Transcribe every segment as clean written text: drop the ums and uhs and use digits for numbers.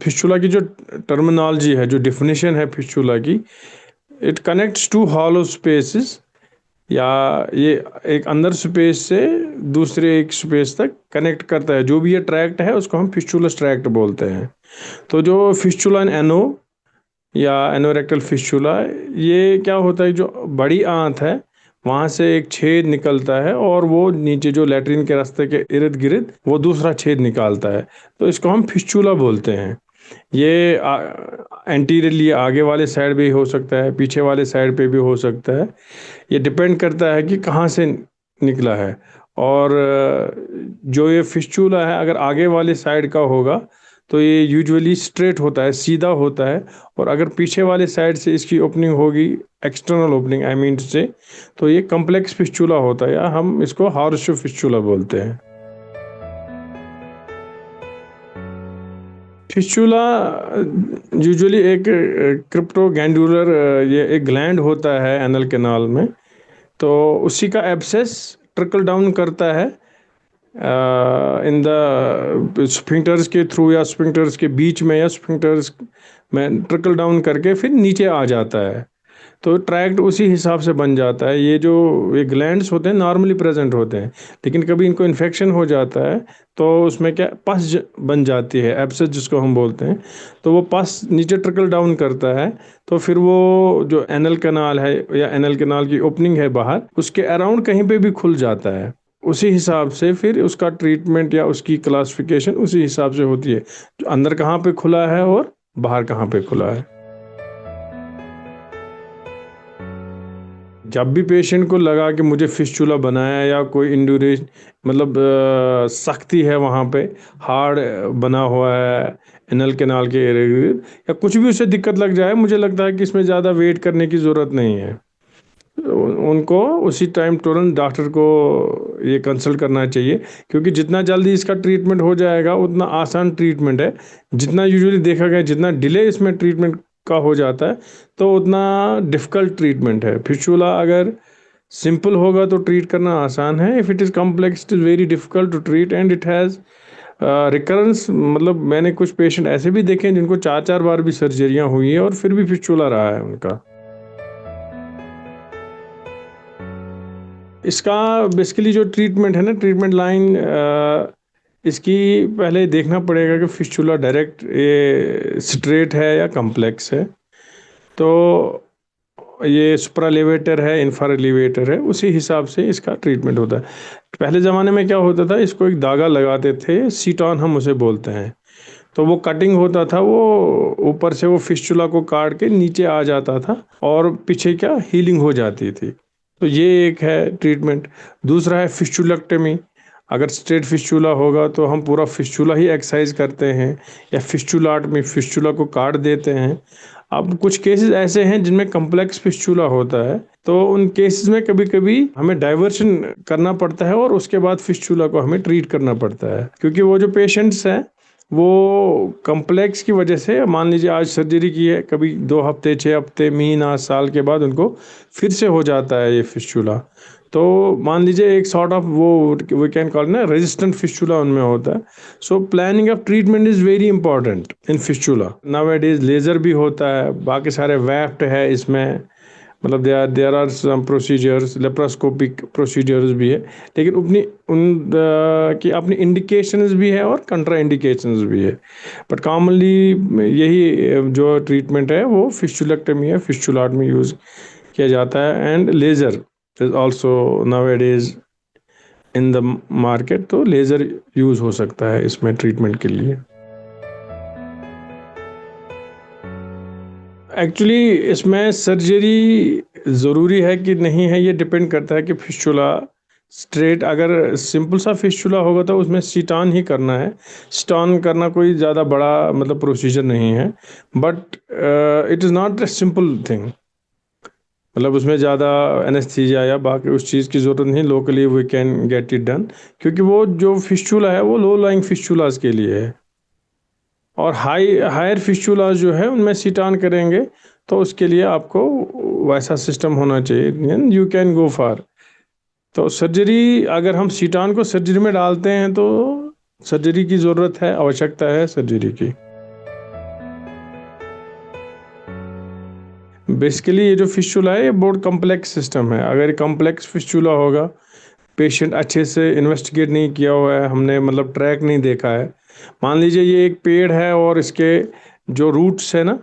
Fistula की जो terminology है, जो डिफिनेशन है फिस्चुला की, it connects to hollow spaces, या ये एक अंदर स्पेस से दूसरे एक स्पेस तक कनेक्ट करता है। जो भी ये ट्रैक्ट है उसको हम फिस्चुलस ट्रैक्ट बोलते हैं। तो जो फिस्चुला इन एनो या एनोरेक्टल फिस्चुला, ये क्या होता है, जो बड़ी आंत है वहाँ से एक छेद निकलता है और वो नीचे जो लैट्रिन के रास्ते के इर्द गिर्द वो दूसरा छेद निकालता है, तो इसको हम फिस्चुला बोलते हैं। ये एंटीरियरली आगे वाले साइड भी हो सकता है, पीछे वाले साइड पे भी हो सकता है। ये डिपेंड करता है कि कहाँ से निकला है। और जो ये फिस्चुला है अगर आगे वाले साइड का होगा तो ये यूजुअली स्ट्रेट होता है, सीधा होता है। और अगर पीछे वाले साइड से इसकी ओपनिंग होगी, एक्सटर्नल ओपनिंग आई मीन से, तो ये कम्प्लेक्स फिस्चुला होता है, या हम इसको हॉर्सशू फिस्चुला बोलते हैं। फिस्चुला यूजुअली एक क्रिप्टोगैंडुलर, ये एक ग्लैंड होता है एनल कैनाल में, तो उसी का एब्सेस ट्रिकल डाउन करता है इन द स्फिंक्टर्स के थ्रू, या स्फिंक्टर्स के बीच में, या स्फिंक्टर्स में ट्रिकल डाउन करके फिर नीचे आ जाता है। तो ट्रैक्ट उसी हिसाब से बन जाता है। ये ग्लैंड्स होते हैं नॉर्मली प्रेजेंट होते हैं, लेकिन कभी इनको इन्फेक्शन हो जाता है तो उसमें क्या पस बन जाती है, एब्सेस जिसको हम बोलते हैं। तो वो पस नीचे ट्रिकल डाउन करता है, तो फिर वो जो एनल कैनाल है या एनल कैनाल की ओपनिंग है बाहर, उसके अराउंड कहीं पे भी खुल जाता है। उसी हिसाब से फिर उसका ट्रीटमेंट या उसकी क्लासिफिकेशन उसी हिसाब से होती है, जो अंदर कहाँ पे खुला है और बाहर कहाँ पे खुला है। जब भी पेशेंट को लगा कि मुझे फिस्चुला बनाया, या कोई इंड्यूरेशन मतलब सख्ती है वहाँ पे, हार्ड बना हुआ है एनल कैनाल के इर्द गिर्द, या कुछ भी उसे दिक्कत लग जाए, मुझे लगता है कि इसमें ज़्यादा वेट करने की ज़रूरत नहीं है। उनको उसी टाइम तुरंत डॉक्टर को ये कंसल्ट करना चाहिए, क्योंकि जितना जल्दी इसका ट्रीटमेंट हो जाएगा उतना आसान ट्रीटमेंट है। जितना यूजुअली देखा गया, जितना डिले इसमें ट्रीटमेंट का हो जाता है तो उतना डिफ़िकल्ट ट्रीटमेंट है। फिस्चुला अगर सिंपल होगा तो ट्रीट करना आसान है, if it is complex it is very difficult to treat, and it has recurrence. मतलब मैंने कुछ पेशेंट ऐसे भी देखे हैं जिनको 4-4 बार भी सर्जरियाँ हुई है और फिर भी फिस्चुला रहा है उनका। इसका बेसिकली जो ट्रीटमेंट है ना, ट्रीटमेंट लाइन, इसकी पहले देखना पड़ेगा कि फिस्चुला डायरेक्ट ये स्ट्रेट है या कम्प्लेक्स है। तो ये सुप्रालेवेटर है, इंफ्रालेवेटर है, उसी हिसाब से इसका ट्रीटमेंट होता है। पहले ज़माने में क्या होता था, इसको एक धागा लगाते थे, सीटॉन हम उसे बोलते हैं। तो वो कटिंग होता था, वो ऊपर से वो फिस्चुला को काट के नीचे आ जाता था और पीछे क्या हीलिंग हो जाती थी। तो ये एक है ट्रीटमेंट। दूसरा है फिस्चुलेक्टमी। अगर स्ट्रेट फिस्चुला होगा तो हम पूरा फिस्चुला ही एक्सरसाइज करते हैं, या फिस्चुलाटमी, फिस्चुला को काट देते हैं। अब कुछ केसेस ऐसे हैं जिनमें कम्प्लेक्स फिस्चुला होता है, तो उन केसेस में कभी कभी हमें डाइवर्शन करना पड़ता है और उसके बाद फिस्चुला को हमें ट्रीट करना पड़ता है, क्योंकि वो जो पेशेंट्स हैं वो कम्प्लेक्स की वजह से, मान लीजिए आज सर्जरी की है, कभी 2 हफ्ते, 6 हफ्ते, महीना, साल के बाद उनको फिर से हो जाता है ये फिस्चुला। तो मान लीजिए एक सॉर्ट ऑफ वो वी कैन कॉल ना रेजिस्टेंट फिस्चुला उनमें होता है। So planning of treatment is very important in fistula. Nowadays laser भी होता है, बाकी सारे वेफ्ट है इसमें, मतलब there are some procedures, laparoscopic procedures भी है, लेकिन की अपनी इंडिकेशंस भी है और कंट्रा इंडिकेशंस भी है। बट कॉमनली यही जो ट्रीटमेंट है वो फिस्चुलेक्टमी है, फिस्चुलाट में यूज़ किया जाता है। And laser is also nowadays in the market, तो लेज़र यूज़ हो सकता है इसमें ट्रीटमेंट के लिए। एक्चुअली इसमें सर्जरी ज़रूरी है कि नहीं है, ये डिपेंड करता है कि फिस्चुला स्ट्रेट, अगर सिंपल सा फिस्चुला होगा तो उसमें सीटॉन ही करना है। स्टॉन करना कोई ज़्यादा बड़ा मतलब प्रोसीजर नहीं है, but it is not a simple thing. मतलब उसमें ज़्यादा एनेस्थीसिया या बाकी उस चीज़ की ज़रूरत नहीं, locally we can get it done, क्योंकि वो जो फिस्चुला है वो लो लाइंग फिस्चुलास के लिए है। और हायर फिस्चुलास जो है उनमें सीटॉन करेंगे तो उसके लिए आपको वैसा सिस्टम होना चाहिए, यू कैन गो फार। तो सर्जरी, अगर हम सीटॉन को सर्जरी में डालते हैं तो सर्जरी की ज़रूरत है, आवश्यकता है सर्जरी की। बेसिकली ये जो फिस्चुला है ये बहुत कम्प्लेक्स सिस्टम है। अगर कम्प्लेक्स फिस्चुला होगा, पेशेंट अच्छे से इन्वेस्टिगेट नहीं किया हुआ है, हमने मतलब ट्रैक नहीं देखा है। मान लीजिए ये एक पेड़ है और इसके जो रूट्स है ना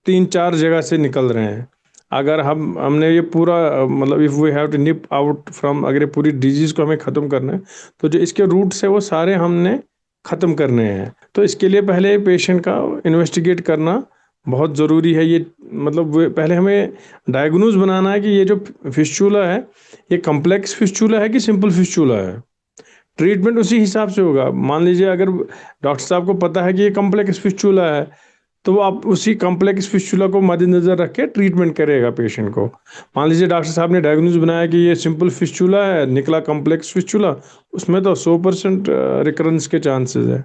3-4 जगह से निकल रहे हैं। अगर हमने ये पूरा मतलब if we have to nip out from, अगर ये पूरी डिजीज को हमें ख़त्म करना है तो जो इसके रूट्स है वो सारे हमने ख़त्म करने हैं। तो इसके लिए पहले पेशेंट का इन्वेस्टिगेट करना बहुत ज़रूरी है। ये मतलब पहले हमें डायग्नोज बनाना है कि ये जो फिस्चुला है ये कम्प्लेक्स फिस्चुला है कि सिंपल फिस्चुला है। ट्रीटमेंट उसी हिसाब से होगा। मान लीजिए अगर डॉक्टर साहब को पता है कि ये कम्प्लेक्स फिस्चुला है तो वो आप उसी कम्प्लेक्स फिस्चुला को मद्देनजर रख के ट्रीटमेंट करेगा पेशेंट को। मान लीजिए डॉक्टर साहब ने डायग्नोज बनाया कि ये सिंपल फिस्चुला है, निकला कम्प्लेक्स फिस्चुला, उसमें तो 100% रिकरेंस के चांसेस है।